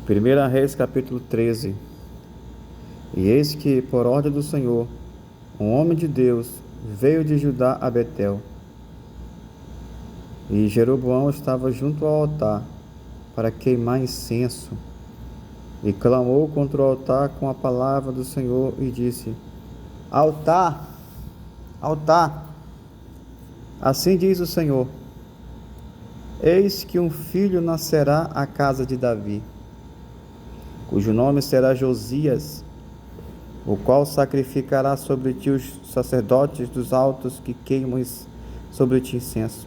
1 Reis capítulo 13. E eis que, por ordem do Senhor, um homem de Deus veio de Judá a Betel. E Jeroboão estava junto ao altar para queimar incenso. E clamou contra o altar com a palavra do Senhor e disse: Altar, altar, assim diz o Senhor: eis que um filho nascerá à casa de Davi, cujo nome será Josias, o qual sacrificará sobre ti os sacerdotes dos altos que queimam sobre ti incenso,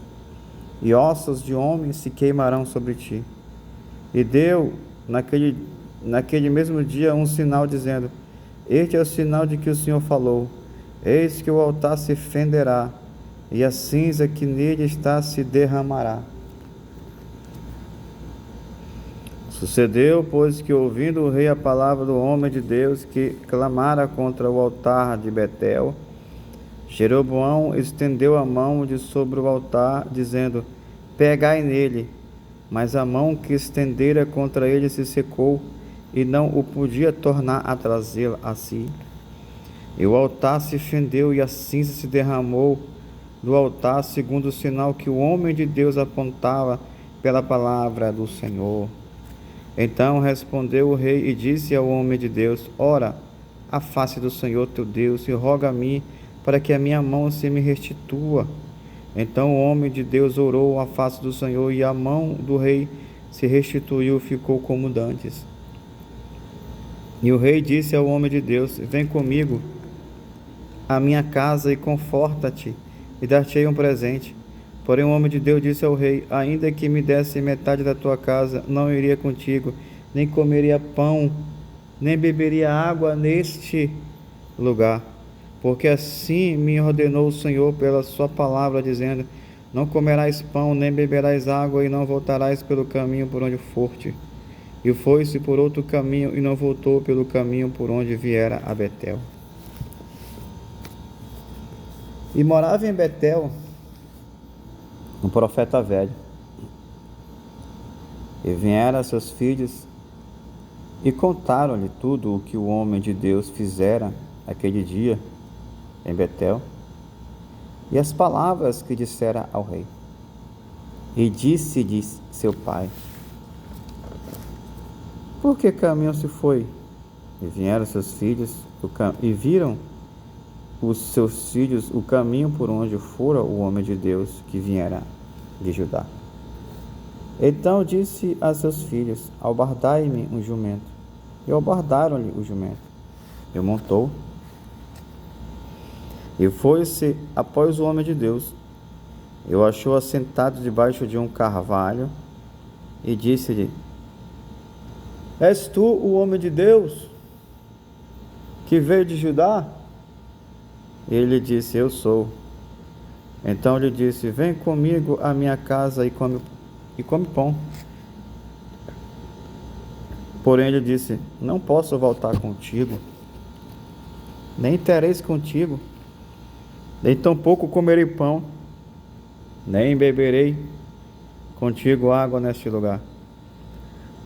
e ossos de homens se queimarão sobre ti. E deu naquele mesmo dia um sinal, dizendo: este é o sinal de que o Senhor falou: eis que o altar se fenderá, e a cinza que nele está se derramará. Sucedeu, pois, que ouvindo o rei a palavra do homem de Deus que clamara contra o altar de Betel, Jeroboão estendeu a mão de sobre o altar, dizendo: pegai nele. Mas a mão que estendera contra ele se secou, e não o podia tornar a trazê-la a si. E o altar se fendeu, e a cinza se derramou do altar, segundo o sinal que o homem de Deus apontava pela palavra do Senhor. Então respondeu o rei e disse ao homem de Deus: ora, a face do Senhor teu Deus, e roga a mim para que a minha mão se me restitua. Então o homem de Deus orou à face do Senhor, e a mão do rei se restituiu, ficou como dantes. E o rei disse ao homem de Deus: vem comigo à minha casa e conforta-te, e dar-te-ei um presente. Porém o homem de Deus disse ao rei: ainda que me desse metade da tua casa, não iria contigo, nem comeria pão, nem beberia água neste lugar. Porque assim me ordenou o Senhor pela sua palavra, dizendo: não comerás pão, nem beberás água, e não voltarás pelo caminho por onde forte. E foi-se por outro caminho, e não voltou pelo caminho por onde viera a Betel. E morava em Betel um profeta velho. E vieram seus filhos e contaram-lhe tudo o que o homem de Deus fizera aquele dia em Betel, e as palavras que dissera ao rei. E disse-lhe seu pai: por que caminho se foi? E vieram seus filhos e viram os seus filhos o caminho por onde fora o homem de Deus que viera de Judá. Então disse a seus filhos: albardai-me um jumento. E albardaram-lhe o jumento. E montou. E foi-se após o homem de Deus. E o achou assentado debaixo de um carvalho. E disse-lhe: és tu o homem de Deus que veio de Judá? Ele disse: eu sou. Então lhe disse: vem comigo à minha casa e come pão. Porém ele disse: não posso voltar contigo, nem tereis contigo, nem tampouco comerei pão, nem beberei contigo água neste lugar,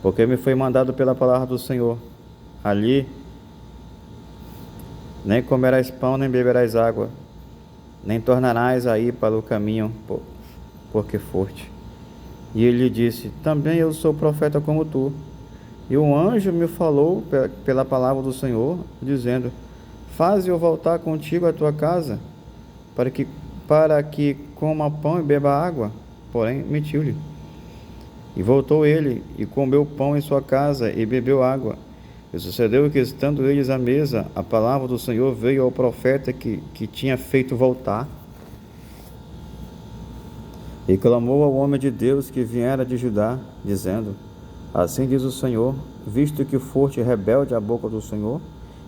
porque me foi mandado pela palavra do Senhor: ali nem comerás pão, nem beberás água, nem tornarás a ir para o caminho porque forte. E ele lhe disse: também eu sou profeta como tu. E um anjo me falou pela palavra do Senhor, dizendo: faze-o voltar contigo à tua casa, para que coma pão e beba água. Porém mentiu-lhe. E voltou ele, e comeu pão em sua casa, e bebeu água. E sucedeu que, estando eles à mesa, a palavra do Senhor veio ao profeta que tinha feito voltar. E clamou ao homem de Deus que viera de Judá, dizendo: assim diz o Senhor, visto que foste rebelde à boca do Senhor,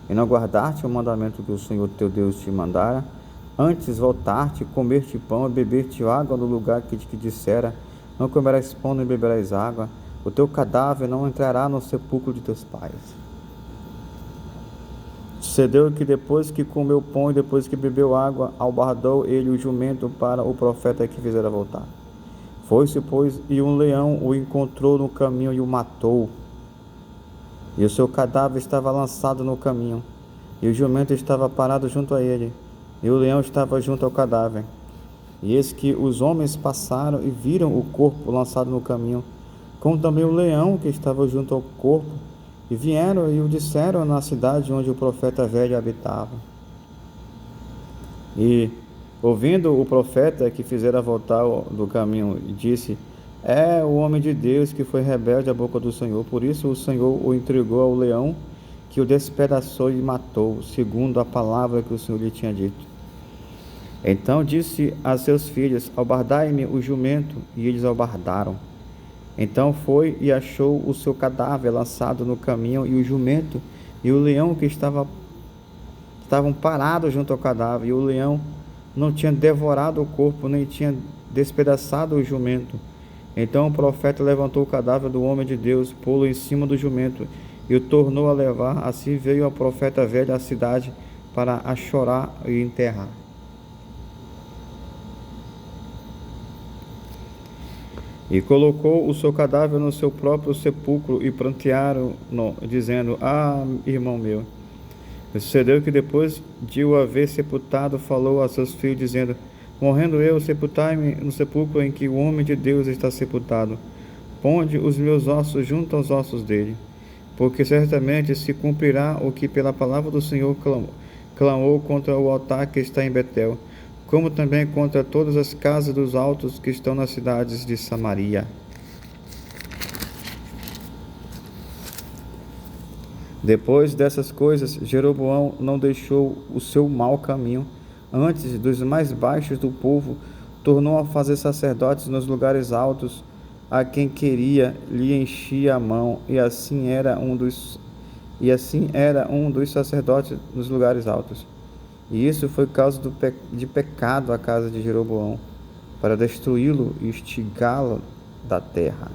e não guardaste o mandamento que o Senhor teu Deus te mandara, antes voltar-te, comer-te pão e beber-te água no lugar que te dissera: não comerás pão nem beberás água, o teu cadáver não entrará no sepulcro de teus pais. Sucedeu que depois que comeu pão e depois que bebeu água, albardou ele o jumento para o profeta que fizera voltar. Foi-se, pois, e um leão o encontrou no caminho e o matou. e o seu cadáver estava lançado no caminho, e o jumento estava parado junto a ele, e o leão estava junto ao cadáver. E eis que os homens passaram e viram o corpo lançado no caminho, como também o leão que estava junto ao corpo, e vieram e o disseram na cidade onde o profeta velho habitava. E, ouvindo o profeta que fizera voltar do caminho, disse: é o homem de Deus que foi rebelde à boca do Senhor. Por isso o Senhor o entregou ao leão, que o despedaçou e matou, segundo a palavra que o Senhor lhe tinha dito. Então disse a seus filhos: albardai-me o jumento. E eles albardaram. Então foi e achou o seu cadáver lançado no caminho, e o jumento e o leão que estavam parados junto ao cadáver. E o leão não tinha devorado o corpo, nem tinha despedaçado o jumento. Então o profeta levantou o cadáver do homem de Deus, pô-lo em cima do jumento, e o tornou a levar. Assim veio o profeta velho à cidade para a chorar e enterrar. E colocou o seu cadáver no seu próprio sepulcro, e prantearam-no, dizendo: ah, irmão meu. E sucedeu que depois de o haver sepultado, falou a seus filhos, dizendo: morrendo eu, sepultai-me no sepulcro em que o homem de Deus está sepultado. Ponde os meus ossos junto aos ossos dele, porque certamente se cumprirá o que pela palavra do Senhor clamou contra o altar que está em Betel, como também contra todas as casas dos altos que estão nas cidades de Samaria. Depois dessas coisas, Jeroboão não deixou o seu mau caminho. Antes, dos mais baixos do povo, tornou a fazer sacerdotes nos lugares altos, a quem queria lhe enchia a mão, e assim era um dos sacerdotes nos lugares altos. E isso foi causa de pecado à casa de Jeroboão, para destruí-lo e extirpá-lo da terra.